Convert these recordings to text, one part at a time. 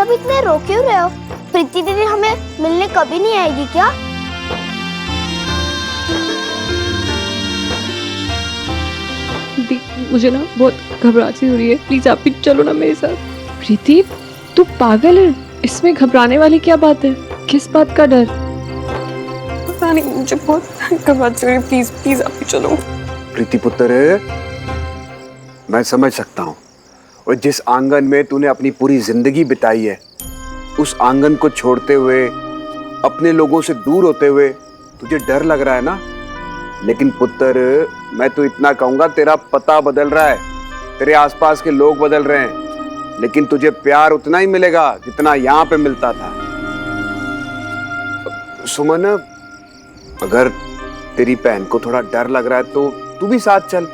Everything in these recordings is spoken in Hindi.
सब इतने रो क्यों रहे हो? प्रीति दीदी हमें मिलने कभी नहीं आएगी क्या? मुझे ना बहुत घबराहट हो रही है, प्लीज आप भी चलो ना मेरे साथ। प्रीति तू पागल है, इसमें घबराने वाली क्या बात है? किस बात का डर? पता नहीं, मुझे बहुत घबराहट हो रही है, प्लीज प्लीज आप भी चलो। प्रीति पुत्र, मैं समझ सकता हूँ, और जिस आंगन में तूने अपनी पूरी जिंदगी बिताई है, उस आंगन को छोड़ते हुए, अपने लोगों से दूर होते हुए तुझे डर लग रहा है ना। लेकिन पुत्र, मैं तो इतना कहूंगा, तेरा पता बदल रहा है, तेरे आसपास के लोग बदल रहे हैं, लेकिन तुझे प्यार उतना ही मिलेगा जितना यहाँ पे मिलता था। सुमन, अगर तेरी बहन को थोड़ा डर लग रहा है तो तू भी साथ चल,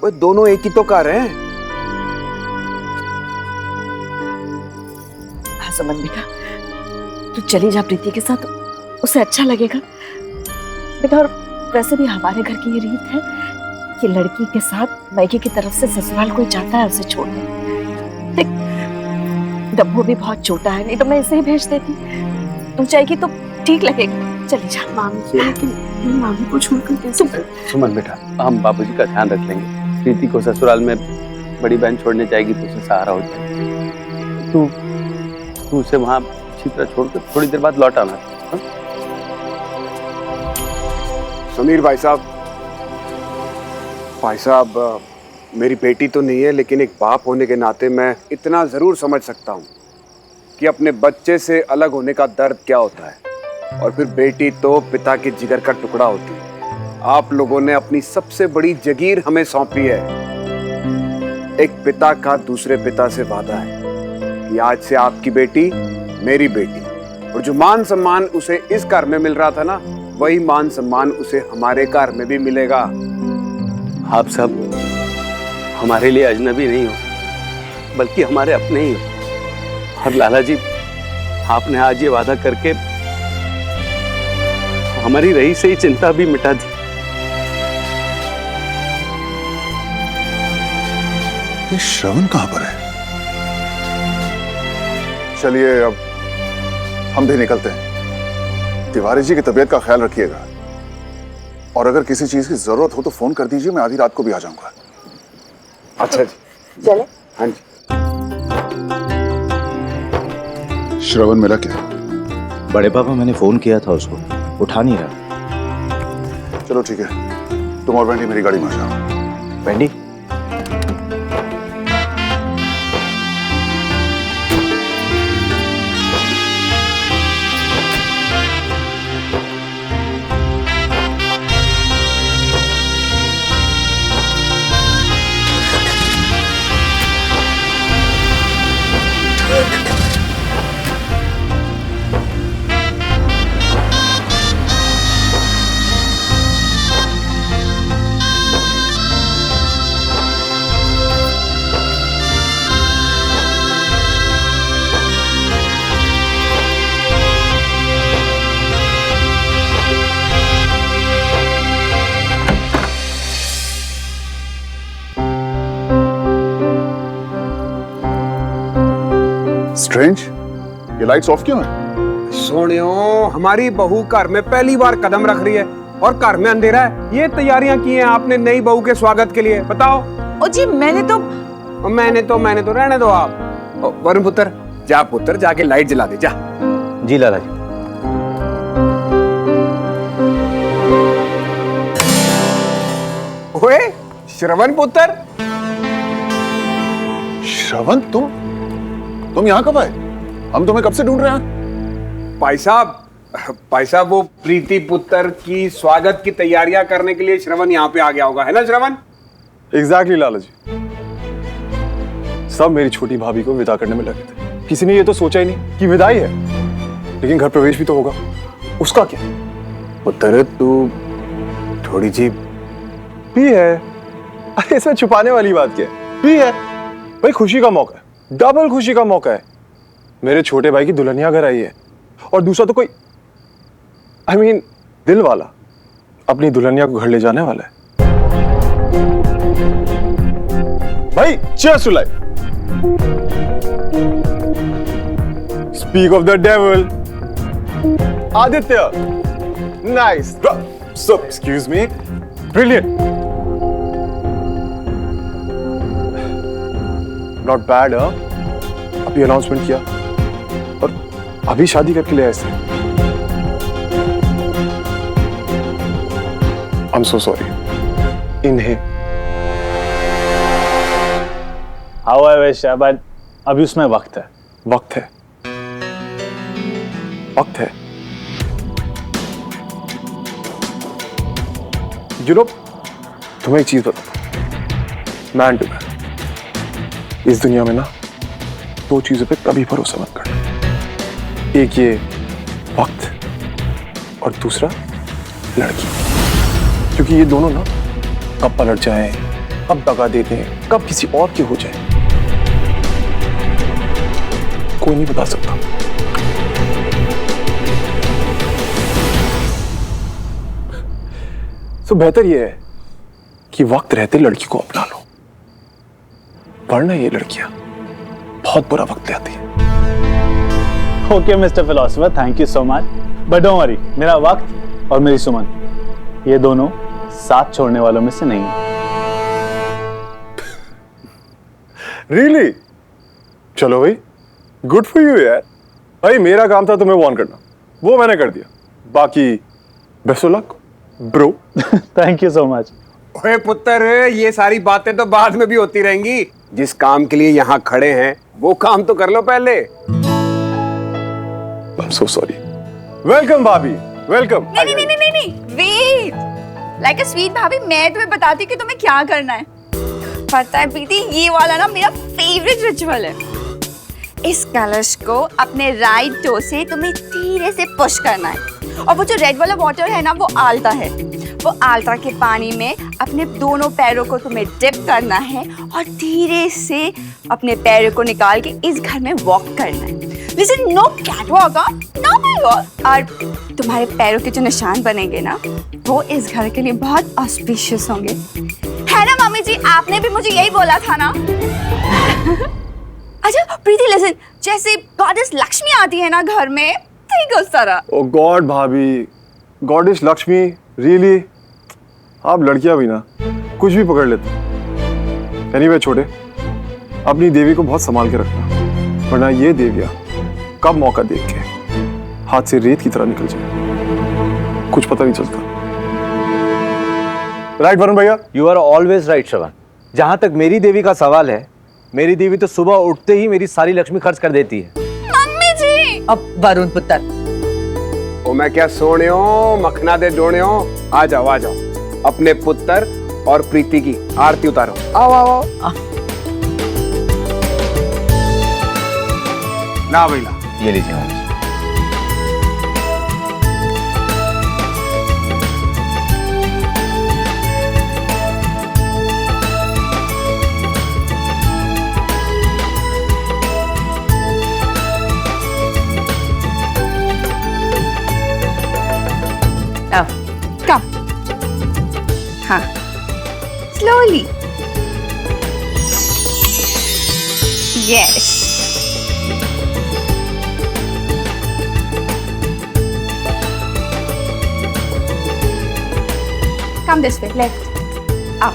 वो दोनों एक ही तो कर रहे हैं। हाँ सुमन बेटा, तू चली जा प्रीति के साथ, उसे अच्छा लगेगा बेटा। और वैसे भी हमारे घर की ये रीत है कि लड़की के साथ मायके की तरफ से ससुराल कोई चाहता है उसे छोड़ने। देख डब्बू भी बहुत छोटा है, नहीं तो मैं इसे ही भेज देती। तू चाहेगी तो ठीक लगेगा, चली जा। मामी को छोड़कर कैसे? सुमन बेटा, हम बाबूजी का ध्यान रख लेंगे। प्रीति को ससुराल में बड़ी बहन छोड़ने जाएगी तो उसे सहारा हो जाएगी। तू उसे वहाँ अच्छी तरह छोड़कर थोड़ी देर बाद लौट आना। समीर भाई साहब, मेरी बेटी तो नहीं है, लेकिन एक बाप होने के नाते मैं इतना जरूर समझ सकता हूँ कि अपने बच्चे से अलग होने का दर्द क्या होता है। और फिर बेटी तो पिता के जिगर का टुकड़ा होती है। आप लोगों ने अपनी सबसे बड़ी जगीर हमें सौंपी है। एक पिता का दूसरे पिता से वादा है कि आज से आपकी बेटी मेरी बेटी, और जो मान सम्मान उसे इस घर में मिल रहा था ना, वही मान सम्मान उसे हमारे घर में भी मिलेगा। आप सब हमारे लिए अजनबी नहीं हो, बल्कि हमारे अपने ही हो। और लाला जी, आपने आज ये वादा करके हमारी रही से ही चिंता भी मिटा दी। ये श्रवण कहां पर है? चलिए अब हम भी निकलते हैं। तिवारी जी की तबीयत का ख्याल रखिएगा, और अगर किसी चीज की जरूरत हो तो फोन कर दीजिए, मैं आधी रात को भी आ जाऊंगा। अच्छा जी, चले। हाँ जी। श्रवण मिला क्या? बड़े पापा, मैंने फोन किया था उसको, उठा नहीं रहा। चलो ठीक है, तुम और वेंडी मेरी गाड़ी में आ जाओ। वेंडी? स्ट्रेंज, ये लाइट्स ऑफ क्यों है? सोनियो, हमारी बहू घर में पहली बार कदम रख रही है और घर में अंधेरा है। ये तैयारियां की हैं आपने नई बहू के स्वागत के लिए, बताओ। ओ जी, मैंने तो रहने दो आप। वरुण पुत्र, जा पुत्र, जाके लाइट जला दे, जा। जी लाला जी। ओए श्रवण पुत्र। श्रवण, तुम यहाँ कब आए? हम तुम्हें कब से ढूंढ रहे हैं। भाई साहब, वो प्रीति पुत्र की स्वागत की तैयारियां करने के लिए श्रवण यहाँ पे आ गया होगा, है ना श्रवण? एग्जैक्टली लाला जी, सब मेरी छोटी भाभी को विदा करने में लगे थे। किसी ने ये तो सोचा ही नहीं कि विदाई है, लेकिन घर प्रवेश भी तो होगा, उसका क्या? पुत्र, तू थोड़ी जी भी है। अरे इसमें छुपाने वाली बात क्या है? भी है भाई, खुशी का मौका है, डबल खुशी का मौका है। मेरे छोटे भाई की दुल्हनिया घर आई है, और दूसरा तो कोई दिल वाला अपनी दुल्हनिया को घर ले जाने वाला है। भाई cheers to life. Speak of the devil. Aditya. Nice. So, excuse me. Brilliant. Not bad, huh? अभी अनाउंसमेंट किया और अभी शादी करके ले आए इसे. I'm so sorry. इन्हें. How I wish, but अभी उसमें वक्त है. वक्त है. वक्त है. You know, तुम्हें एक चीज बताता हूं. Man to man. इस दुनिया में ना दो चीजों पे कभी भरोसा मत करना. एक ये वक्त और दूसरा लड़की. क्योंकि ये दोनों ना कब पलट जाएं, कब दगा दे दें, कब किसी और के हो जाए, कोई नहीं बता सकता. तो बेहतर ये है कि वक्त रहते लड़की को अपना लो, वरना ये लड़कियां बहुत बुरा वक्त ले आती है. Okay mister philosopher, thank you so much, but don't worry, मेरा वक्त और मेरी सुमन ये दोनों साथ छोड़ने वालों में से नहीं है. Really? चलो भाई, गुड फॉर यू यार. भाई मेरा काम था तुम्हें वार्न करना, वो मैंने कर दिया. बाकी best of luck bro. Thank you so much. ओए पुत्र, ये सारी बातें तो बाद में भी होती रहेंगी. जिस काम के लिए यहाँ खड़े हैं वो काम तो कर लो पहले. I'm so sorry. वेलकम भाभी, वेलकम. नहीं, वेट. लाइक अ स्वीट भाभी, मैं तुम्हें बताती हूँ कि तुम्हें क्या करना है. पता है प्रीति, ये वाला ना मेरा फेवरेट रिचुअल है. इस कलश को अपने राइट टो से तुम्हें धीरे से पुश करना है, और वो जो रेड वाला वाटर है ना, वो आलता है. वो आलता के पानी में अपने दोनों पैरों को तुम्हें डिप करना है और धीरे से अपने पैरों को निकाल के इस घर में वॉक करना है. Listen, no cat walk, no walk. और तुम्हारे पैरों के जो निशान बनेंगे ना, वो इस घर के लिए बहुत ऑस्पिशियस होंगे. है ना मम्मी जी, आपने भी मुझे यही बोला था ना. अच्छा प्रीति, लिसन, जैसे गॉडेस लक्ष्मी आती है ना घर में, ठीक उस तरह. ओ गॉड भाभी, गॉडेस लक्ष्मी, रियली? आप लड़कियां भी ना कुछ भी पकड़ लेते. एनीवे छोटे, अपनी देवी को बहुत संभाल के रखना, वरना ये देवियां कब मौका देख के हाथ से रेत की तरह निकल जाए, कुछ पता नहीं चलता. राइट वरुण भैया? यू आर ऑलवेज राइट श्रवण. जहां तक मेरी देवी का सवाल है, मेरी देवी तो सुबह उठते ही मेरी सारी लक्ष्मी खर्च कर देती है. मम्मी जी. अब वरुण पुत्र, ओ मैं क्या सोने हो, मखना दे जोड़े हो. आ जाओ आ जाओ, अपने पुत्र और प्रीति की आरती उतारो. आओ आओ आओ. ना भाई ना. ये लीजिए मामा जी. Come. हाँ. Slowly. Yes. Come this way, left. Up.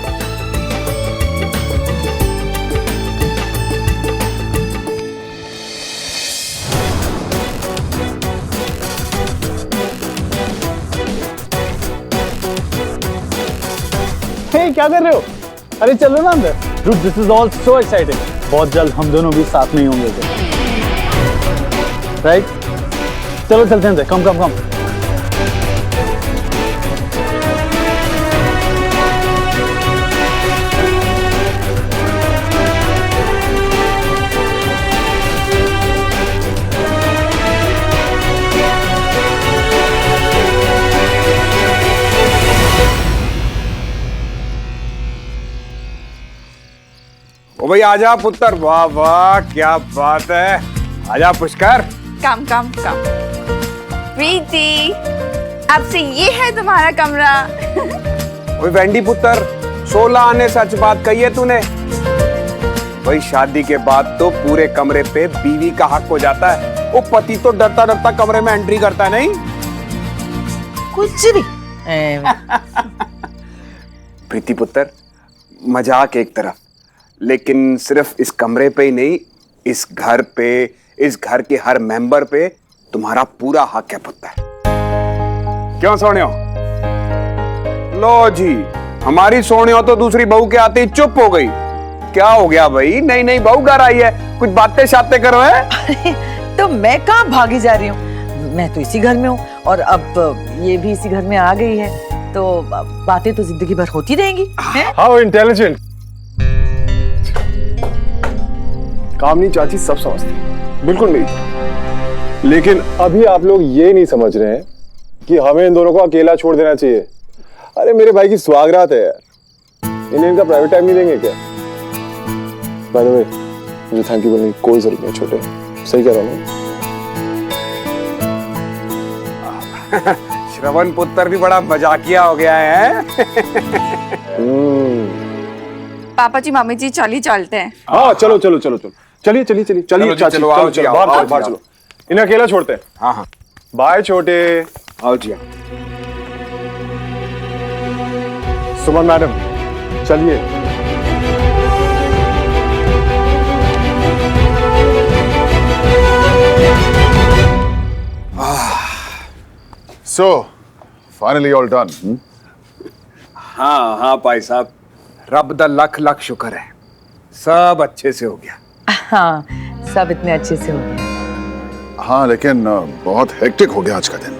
हे, क्या कर रहे हो? अरे चलो ना अंदर. Dude, this is all so exciting. बहुत जल्द हम दोनों भी साथ नहीं होंगे. राइट? चलो चलते हैं. कम कम कम. ओ भाई आजा पुत्र. वाह वाह, क्या बात है. आजा पुष्कर. Come, come, come. प्रीति, अब से ये है तुम्हारा कमरा. ओए वेंडी पुत्र, 16 आने सच बात कही है तूने. भाई शादी के बाद तो पूरे कमरे पे बीवी का हक हो जाता है. वो पति तो डरता डरता कमरे में एंट्री करता है नहीं। कुछ भी प्रीति पुत्र, मजाक एक तरफ, लेकिन सिर्फ इस कमरे पे ही नहीं, इस घर पे, इस घर के हर मेंबर पे तुम्हारा पूरा हक है पुत्र। क्यों सोनियो? लो जी, हमारी सोनियो तो दूसरी बहू के आते ही चुप हो गई। क्या हो गया भाई? नई नई बहू घर आई है, कुछ बातें शातें करो है? तो मैं कहाँ भागी जा रही हूँ, मैं तो इसी घर में हूँ और अब ये भी इसी घर में आ गई है, तो बातें तो जिंदगी भर होती रहेंगी। How intelligent. कामनी चाची सब समझती है, बिल्कुल मेरी। लेकिन अभी आप लोग ये नहीं समझ रहे हैं कि हमें इन दोनों को अकेला छोड़ देना चाहिए। अरे मेरे भाई की सुहागरात है यार, इन्हें इनका प्राइवेट टाइम नहीं देंगे क्या? बाय द वे, मुझे थैंक यू बोलने की कोई जरूरत नहीं छोटे, सही कह रहा हूँ। श्रवण पुत्र भी बड़ा मजाकिया हो गया है। पापा जी मामी जी चली चलते हैं। हाँ चलो चलो चलो चलो, चलिए चलिए चलिए चलिए चाची, चलो बाहर चलो, बाहर चलो, इन्हें अकेला छोड़ते हैं। हाँ हाँ, बाय छोटे। आओ जी। सुमन मैडम चलिए। So, finally all done. हाँ हाँ भाई साहब, रब दा लख लख शुक्र है, सब अच्छे से हो गया। हाँ, सब इतने अच्छे से हो गया। हाँ लेकिन बहुत हेक्टिक हो गया आज का दिन।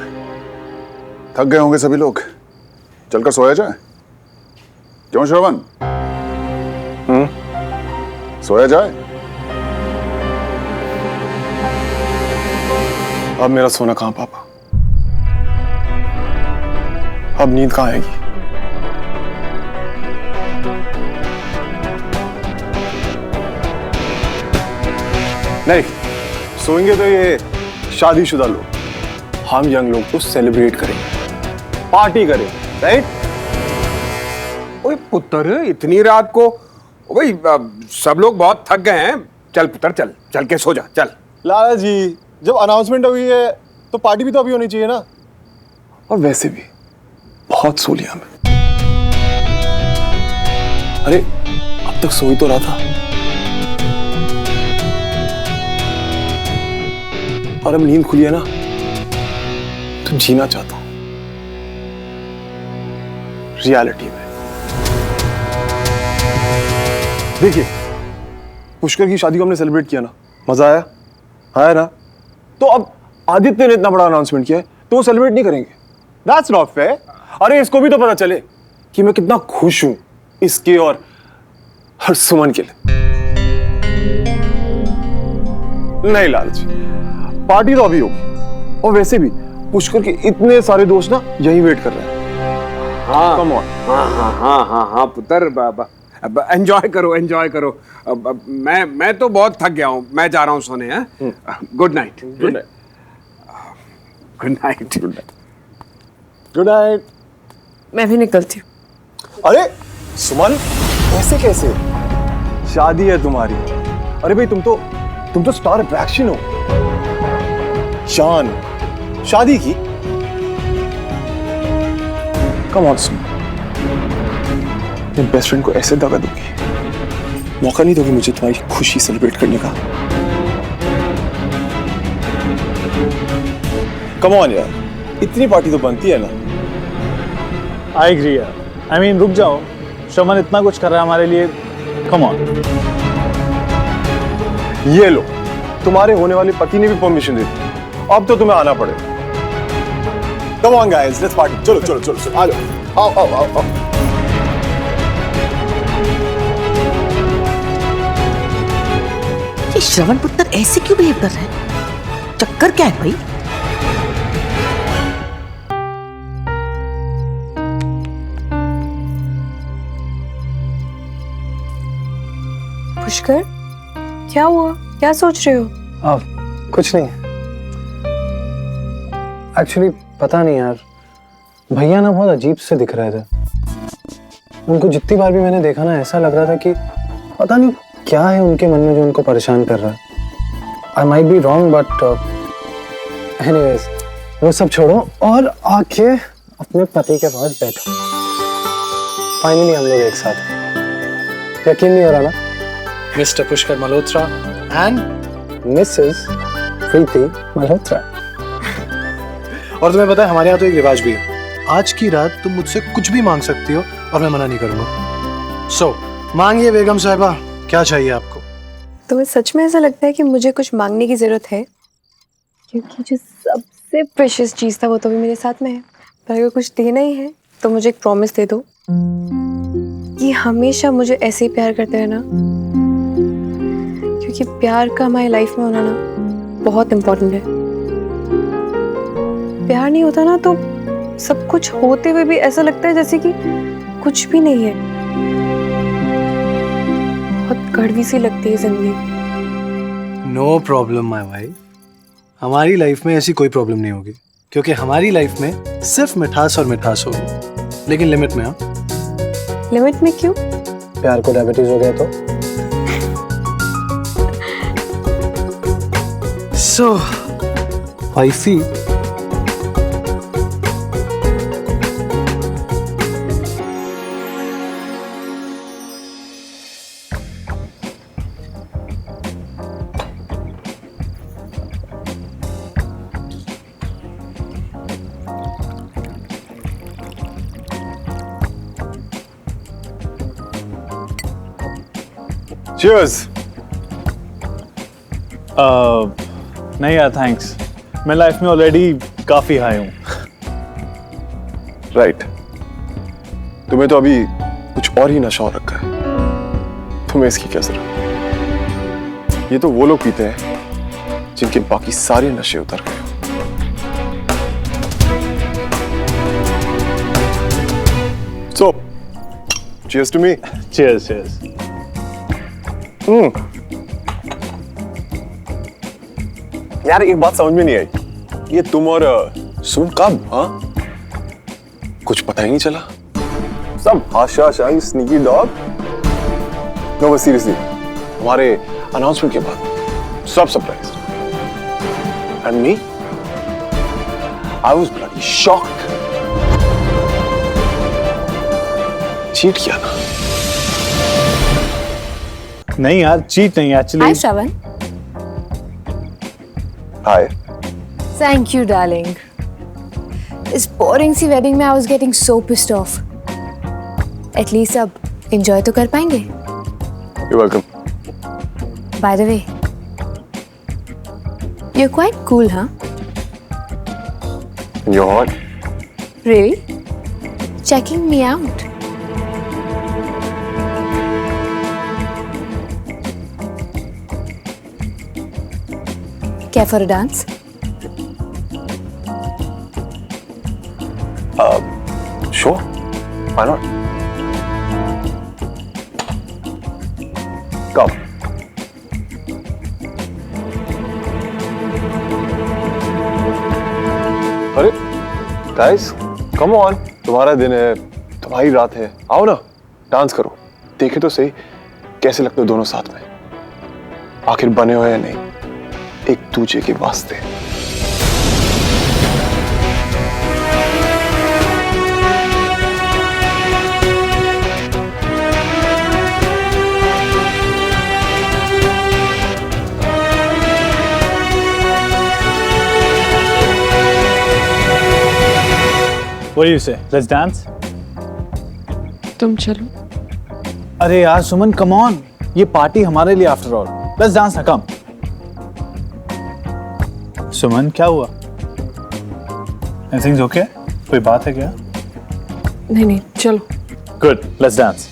थक गए होंगे सभी लोग, चलकर सोया जाए। क्यों श्रवण? सोया जाए? अब मेरा सोना कहाँ पापा? अब नींद कहाँ आएगी? नहीं, सोएंगे तो ये शादीशुदा लोग, हम यंग लोग तो सेलिब्रेट करेंगे, पार्टी करेंगे, राइट? ओए पुत्र, इतनी रात को भाई सब लोग बहुत थक गए हैं। चल पुत्र, चल चल के सो जा, चल। लाला जी, जब अनाउंसमेंट हुई है तो पार्टी भी तो अभी होनी चाहिए ना। और वैसे भी बहुत सो लिया मैं। अरे अब तक सो ही तो रहा था, और अब नींद खुली है ना, तो जीना चाहता हूं रियलिटी में। देखिए, पुष्कर की शादी को हमने सेलिब्रेट किया ना, मजा आया, आया ना? तो अब आदित्य ने इतना बड़ा अनाउंसमेंट किया है तो वो सेलिब्रेट नहीं करेंगे? That's not fair। अरे इसको भी तो पता चले कि मैं कितना खुश हूं इसके और हर सुमन के लिए। नहीं लालच, पार्टी तो अभी होगी, और वैसे भी पुष्कर के इतने सारे दोस्त ना यही वेट कर रहे हैं। हाँ कम ऑन। हाँ हाँ हाँ हाँ हाँ पुत्र, बाबा अब एंजॉय करो, एंजॉय करो। अब मैं तो बहुत थक गया हूँ, मैं जा रहा हूँ सोने। हैं? Good night. Good night. Good night. Good night. Good night. मैं भी निकलती हूँ। अरे सुमन, ऐसे कैसे? शादी है तुम्हारी। अरे भाई तुम तो स्टार अट्रैक्शन हो। शान, शादी की? कम ऑन सुमन, मेरे बेस्ट फ्रेंड को ऐसे दगा दोगी? मौका नहीं दोगी मुझे तुम्हारी खुशी सेलिब्रेट करने का? कम ऑन यार, इतनी पार्टी तो बनती है ना। आई एग्री यार, आई मीन रुक जाओ, श्रवण इतना कुछ कर रहा है हमारे लिए, कम ऑन। ये लो, तुम्हारे होने वाले पति ने भी परमिशन दे दी, अब तो तुम्हें आना पड़ेगा। Come on guys, let's party. चलो चलो चलो चलो, आ जाओ, आओ आओ आओ आओ। ये श्रवण पुत्र ऐसे क्यों बिहेव कर रहे हैं? चक्कर क्या है भाई? पुष्कर, क्या हुआ? क्या सोच रहे हो? कुछ नहीं। एक्चुअली पता नहीं यार, भैया ना बहुत अजीब से दिख रहे थे। उनको जितनी बार भी मैंने देखा ना, ऐसा लग रहा था कि पता नहीं क्या है उनके मन में जो उनको परेशान कर रहा है। I might be wrong, but anyways वो सब छोड़ो और आके अपने पति के पास बैठो। फाइनली हम लोग एक साथ हैं। यकीन नहीं हो रहा ना? Mister Pushkar Malhotra and missus Preeti Malhotra. और तुम्हें पता है हमारे यहाँ तो एक रिवाज भी है, आज की रात तुम मुझसे कुछ भी मांग सकती हो और मैं मना नहीं करूंगा। सो मांगिए बेगम साहिबा, क्या चाहिए आपको? तुम्हें सच में ऐसा लगता है कि मुझे कुछ मांगने की जरूरत है? क्योंकि जो सबसे प्रेशियस चीज था वो तो भी मेरे साथ में है। पर अगर कुछ देना ही है तो मुझे एक प्रॉमिस दे दो कि हमेशा मुझे ऐसे ही प्यार करते रहना, क्योंकि प्यार का हमारी लाइफ में होना ना बहुत इम्पोर्टेंट है। प्यार नहीं होता ना तो सब कुछ होते हुए भी ऐसा लगता है जैसे कि कुछ भी नहीं है। बहुत कड़वी सी लगती है जिंदगी। नो प्रॉब्लम माय वाइफ, हमारी लाइफ में ऐसी कोई प्रॉब्लम नहीं होगी, क्योंकि हमारी लाइफ में सिर्फ मिठास और मिठास होगी, लेकिन लिमिट में। हाँ, लिमिट में क्यों? प्यार को डायबिटीज हो गया तो। सो वाइफी, Cheers. नहीं यार थैंक्स, मैं लाइफ में ऑलरेडी काफी हाई हूँ। राइट, तुम्हें तो अभी कुछ और ही नशा हो रखा है, तुम्हें इसकी क्या जरूरत? ये तो वो लोग पीते हैं जिनके बाकी सारे नशे उतर गए। So, cheers to me. Cheers, cheers. यार एक बात समझ में नहीं आई, ये तुम और सुन कब? हाँ, कुछ पता ही नहीं चला। सब हाशा शाही स्नीकी डॉग। नो बस सीरियसली, हमारे अनाउंसमेंट के बाद सब surprise. And me, I was bloody shocked. Cheat किया ना? नहीं यार, चीट नहीं actually. Hi Shravan. Hi. Thank you darling. इस बोरिंग सी वेडिंग में I was getting so pissed off. At least अब एंजॉय तो कर पाएंगे। You're welcome. By the way, you're quite cool, huh? And you're hot. Really? Checking me out. Care for a dance? Sure. Why not? Come. अरे guys, come on. तुम्हारा दिन है, तुम्हारी रात है, आओ ना, डांस करो। देखे तो सही कैसे लगते हो दोनों साथ में। आखिर बने हो या नहीं, एक दूसरे के वास्ते। What do you say? Let's dance? तुम चलो। अरे यार सुमन, कम ऑन, ये पार्टी हमारे लिए आफ्टर ऑल। लेट्स डांस ना, कम। सुमन क्या हुआ? Everything's okay? कोई बात है क्या? नहीं नहीं, चलो। Good, let's dance.